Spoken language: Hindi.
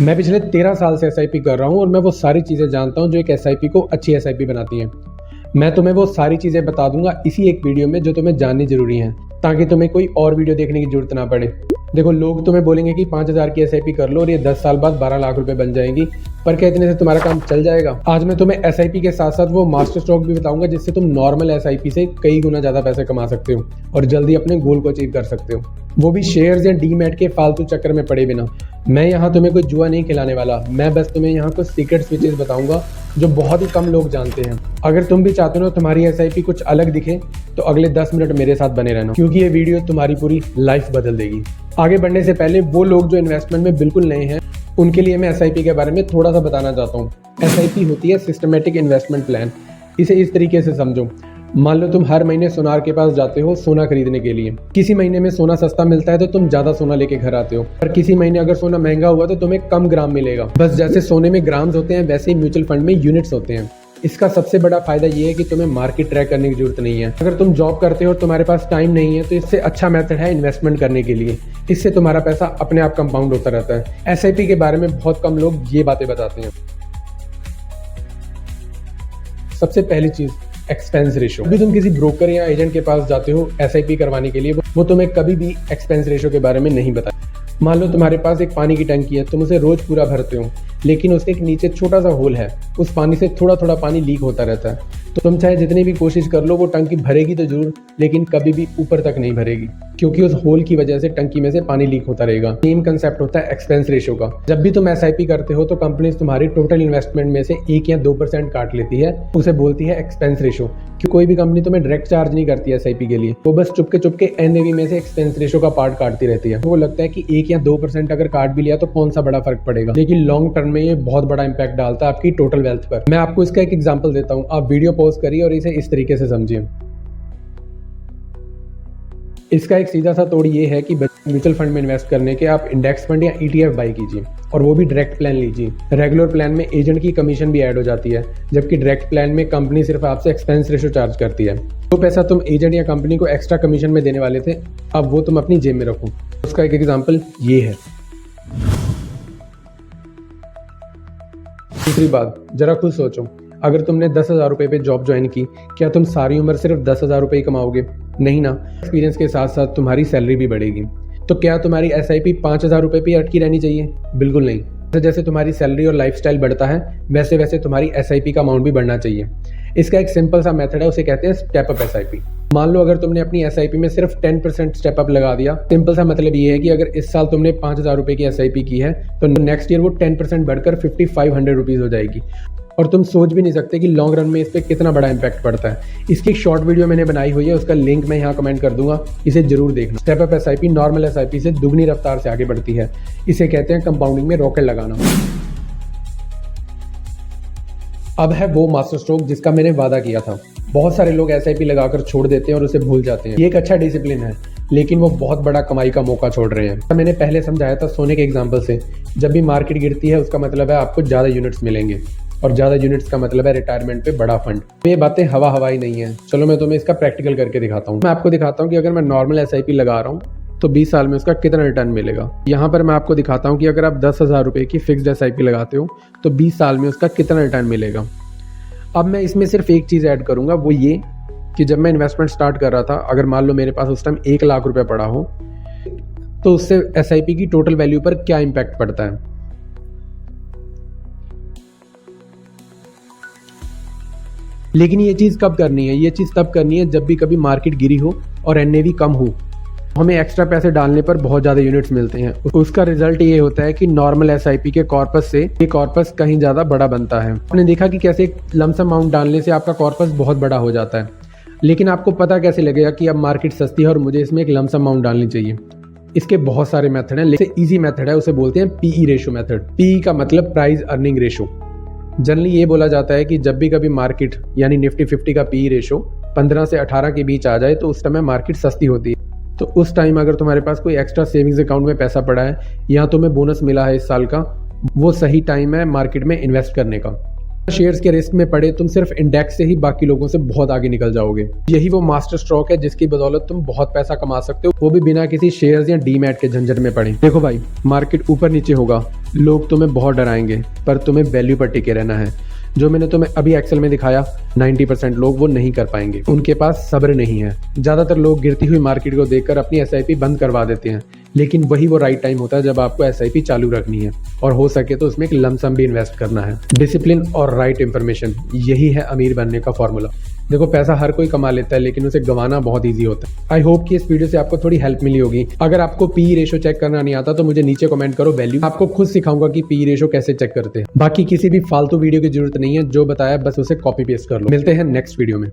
मैं पिछले 13 साल से एसआईपी कर रहा हूँ और मैं वो सारी चीज़ें जानता हूँ जो एक एसआईपी को अच्छी एसआईपी बनाती हैं। मैं तुम्हें वो सारी चीज़ें बता दूंगा इसी एक वीडियो में जो तुम्हें जाननी जरूरी है, ताकि तुम्हें कोई और वीडियो देखने की जरूरत ना पड़े। देखो, लोग तुम्हें बोलेंगे कि 5000 की एसआईपी कर लो और ये 10 साल बाद 12 लाख रुपए बन जाएंगी, पर क्या इतने से तुम्हारा काम चल जाएगा? आज मैं तुम्हें एसआईपी के साथ साथ वो मास्टर स्ट्रोक भी बताऊंगा जिससे तुम नॉर्मल एसआईपी से कई गुना ज्यादा पैसे कमा सकते हो और जल्दी अपने गोल को अचीव कर सकते हो, वो भी शेयर्स या डीमैट के फालतू चक्कर में पड़े बिना। मैं यहाँ तुम्हें कोई जुआ नहीं खिलाने वाला, मैं बस तुम्हें यहाँ कुछ सीक्रेट स्विचेस बताऊंगा जो बहुत ही कम लोग जानते हैं। अगर तुम भी चाहते हो तुम्हारी एसआईपी कुछ अलग दिखे तो अगले 10 मिनट मेरे साथ बने रहना, क्योंकि ये वीडियो तुम्हारी पूरी लाइफ बदल देगी। आगे बढ़ने से पहले वो लोग जो इन्वेस्टमेंट में बिल्कुल नए हैं उनके लिए मैं एसआईपी के बारे में थोड़ा सा बताना चाहता हूँ। एसआईपी होती है सिस्टमेटिक इन्वेस्टमेंट प्लान। इसे इस तरीके से समझो, मान लो तुम हर महीने सोनार के पास जाते हो सोना खरीदने के लिए। किसी महीने में सोना सस्ता मिलता है तो तुम ज्यादा सोना लेके घर आते हो, पर किसी महीने अगर सोना महंगा हुआ तो तुम्हें कम ग्राम मिलेगा। बस जैसे सोने में ग्राम्स होते हैं वैसे ही म्यूचुअल फंड में यूनिट्स होते हैं। इसका सबसे बड़ा फायदा ये है कि तुम्हें मार्केट ट्रैक करने की जरूरत नहीं है। अगर तुम जॉब करते हो और तुम्हारे पास टाइम नहीं है तो इससे अच्छा मेथड है इन्वेस्टमेंट करने के लिए। इससे तुम्हारा पैसा अपने आप कंपाउंड होता रहता है। एसआईपी के बारे में बहुत कम लोग ये बातें बताते हैं। सबसे पहली चीज, एक्सपेंस रेशो। अभी तुम किसी ब्रोकर या एजेंट के पास जाते हो एसआईपी करवाने के लिए, वो तुम्हें कभी भी एक्सपेंस रेशो के बारे में नहीं बताए। मान लो तुम्हारे पास एक पानी की टंकी है, तुम उसे रोज पूरा भरते हो, लेकिन उसके एक नीचे छोटा सा होल है, उस पानी से थोड़ा थोड़ा पानी लीक होता रहता है। तो तुम चाहे जितनी भी कोशिश कर लो वो टंकी भरेगी तो जरूर, लेकिन कभी भी ऊपर तक नहीं भरेगी, क्योंकि उस होल की वजह से टंकी में से पानी लीक होता रहेगा। सेम कंसेप्ट होता है एक्सपेंस रेशो का। जब भी तुम एसआईपी करते हो तो कंपनी तुम्हारी टोटल इन्वेस्टमेंट में से 1 या 2% काट लेती है, उसे बोलती है एक्सपेंस रेशो। क्योंकि कोई भी कंपनी तुम्हें डायरेक्ट चार्ज नहीं करती है एसआईपी के लिए, वो बस चुपके चुपके एनएवी में से एक्सपेंस रेशो का पार्ट काटती रहती है। वो लगता है कि 1 या 2% अगर काट भी लिया तो कौन सा बड़ा फर्क पड़ेगा, लेकिन लॉन्ग टर्म में ये बहुत बड़ा इंपैक्ट डालता है आपकी टोटल वेल्थ पर। मैं आपको इसका एक एग्जांपल देता हूँ, आप वीडियो पॉज करिए और इसे इस तरीके से समझिए। इसका एक सीधा सा तोड़ ये है कि म्यूचुअल फंड में इन्वेस्ट करने के आप इंडेक्स फंड या ईटीएफ बाई कीजिए, और वो भी डायरेक्ट प्लान लीजिए। रेगुलर प्लान में एजेंट की कमीशन भी ऐड हो जाती है, जबकि डायरेक्ट प्लान में कंपनी सिर्फ आपसे एक्सपेंस रेशो चार्ज करती है। तो पैसा तुम एजेंट या कंपनी को एक्स्ट्रा कमीशन में देने वाले थे, अब वो तुम अपनी जेब में रखो। उसका एक एग्जाम्पल ये है। दूसरी बात, जरा खुद सोचो, अगर तुमने 10,000 रुपये पे जॉब ज्वाइन की, क्या तुम सारी उम्र सिर्फ 10,000 रुपये ही कमाओगे? नहीं ना। एक्सपीरियंस के साथ साथ तुम्हारी सैलरी भी बढ़ेगी। तो क्या तुम्हारी एसआईपी 5,000 रुपये पे अटकी रहनी चाहिए? बिल्कुल नहीं। जैसे तुम्हारी सैलरी और लाइफस्टाइल बढ़ता है वैसे वैसे तुम्हारी एसआईपी का अमाउंट भी बढ़ना चाहिए। इसका एक सिंपल सा मेथड है, उसे कहते हैं स्टेप अप एसआईपी। मान लो अगर तुमने अपनी एसआईपी में सिर्फ 10% स्टेप अप लगा दिया। सिंपल सा मतलब ये है कि अगर इस साल तुमने 5,000 रुपये की एसआईपी की है तो नेक्स्ट ईयर वो 10% बढ़कर 5,500 रुपीज हो जाएगी। और तुम सोच भी नहीं सकते कि लॉन्ग रन में इस पर कितना बड़ा इंपैक्ट पड़ता है। इसकी एक शॉर्ट वीडियो मैंने बनाई हुई है, उसका लिंक मैं यहाँ कमेंट कर दूंगा, इसे जरूर देखना। Step up SIP normal SIP से दुगनी रफ्तार से आगे बढ़ती है। इसे कहते हैं कंपाउंडिंग में रॉकेट लगाना। अब है वो मास्टर स्ट्रोक जिसका मैंने वादा किया था। बहुत सारे लोग एसआईपी लगाकर छोड़ देते हैं और उसे भूल जाते हैं। ये एक अच्छा डिसिप्लिन है, लेकिन वो बहुत बड़ा कमाई का मौका छोड़ रहे हैं। मैंने पहले समझाया था सोने के एग्जांपल से, जब भी मार्केट गिरती है उसका मतलब है आपको ज्यादा यूनिट्स मिलेंगे, और ज्यादा यूनिट्स का मतलब है रिटायरमेंट पे बड़ा फंड। ये बातें हवा ही नहीं है। चलो मैं तुम्हें इसका प्रैक्टिकल करके दिखाता हूँ। मैं आपको दिखाता हूँ कि अगर मैं नॉर्मल एसआईपी लगा रहा हूँ तो 20 साल में उसका कितना रिटर्न मिलेगा। यहाँ पर मैं आपको दिखाता हूँ कि अगर आप 10,000 रुपये की फिक्स्ड एसआईपी लगाते हो तो 20 साल में उसका कितना रिटर्न मिलेगा। अब मैं इसमें सिर्फ एक चीज़ ऐड करूँगा, वो ये कि जब मैं इन्वेस्टमेंट स्टार्ट कर रहा था, अगर मान लो मेरे पास उस टाइम 1 लाख रुपये पड़ा हो तो उससे एसआईपी की टोटल वैल्यू पर क्या इम्पैक्ट पड़ता है। लेकिन ये चीज़ कब करनी है? ये चीज़ तब करनी है जब भी कभी मार्केट गिरी हो और एनएवी कम हो, हमें एक्स्ट्रा पैसे डालने पर बहुत ज़्यादा यूनिट्स मिलते हैं। उसका रिजल्ट ये होता है कि नॉर्मल एसआईपी के कॉर्पस से ये कॉर्पस कहीं ज़्यादा बड़ा बनता है। आपने देखा कि कैसे एक लमसम अमाउंट डालने से आपका कॉर्पस बहुत बड़ा हो जाता है, लेकिन आपको पता कैसे लगेगा कि अब मार्केट सस्ती है और मुझे इसमें एक लमसम अमाउंट डालनी चाहिए? इसके बहुत सारे मेथड हैं, लेकिन ईजी मेथड है, उसे बोलते हैं पीई रेशो मेथड। पीई का मतलब प्राइस अर्निंग रेशो। जनरली ये बोला जाता है कि जब भी कभी मार्केट यानी निफ्टी 50 का पीई रेशो 15 से 18 के बीच आ जाए तो उस समय मार्केट सस्ती होती है। तो उस टाइम अगर तुम्हारे पास कोई एक्स्ट्रा सेविंग्स अकाउंट में पैसा पड़ा है या तुम्हें बोनस मिला है इस साल का, वो सही टाइम है मार्केट में इन्वेस्ट करने का। शेयर्स के रिस्क में पड़े तुम सिर्फ इंडेक्स से ही बाकी लोगों से बहुत आगे निकल जाओगे। यही वो मास्टर स्ट्रोक है जिसकी बदौलत तुम बहुत पैसा कमा सकते हो, वो भी बिना किसी शेयर्स या डीमैट के झंझट में पड़े। देखो भाई, मार्केट ऊपर नीचे होगा, लोग तुम्हें बहुत डराएंगे, पर तुम्हें वैल्यू पर टिके रहना है। जो मैंने तुम्हें अभी एक्सेल में दिखाया, 90% लोग वो नहीं कर पाएंगे, उनके पास सब्र नहीं है। ज्यादातर लोग गिरती हुई मार्केट को देखकर अपनी एसआईपी बंद करवा देते हैं, लेकिन वही वो राइट टाइम होता है जब आपको एसआईपी चालू रखनी है, और हो सके तो उसमें एक लमसम भी इन्वेस्ट करना है। डिसिप्लिन और राइट इंफॉर्मेशन, यही है अमीर बनने का फॉर्मूला। देखो, पैसा हर कोई कमा लेता है, लेकिन उसे गंवाना बहुत ईजी होता है। आई होप कि इस वीडियो से आपको थोड़ी हेल्प मिली होगी। अगर आपको पी रेशो चेक करना नहीं आता तो मुझे नीचे कमेंट करो वैल्यू, आपको खुद सिखाऊंगा कि पी रेशो कैसे चेक करते हैं। बाकी किसी भी फालतू वीडियो की जरूरत नहीं है, जो बताया बस उसे कॉपी पेस्ट कर लो। मिलते हैं नेक्स्ट वीडियो में।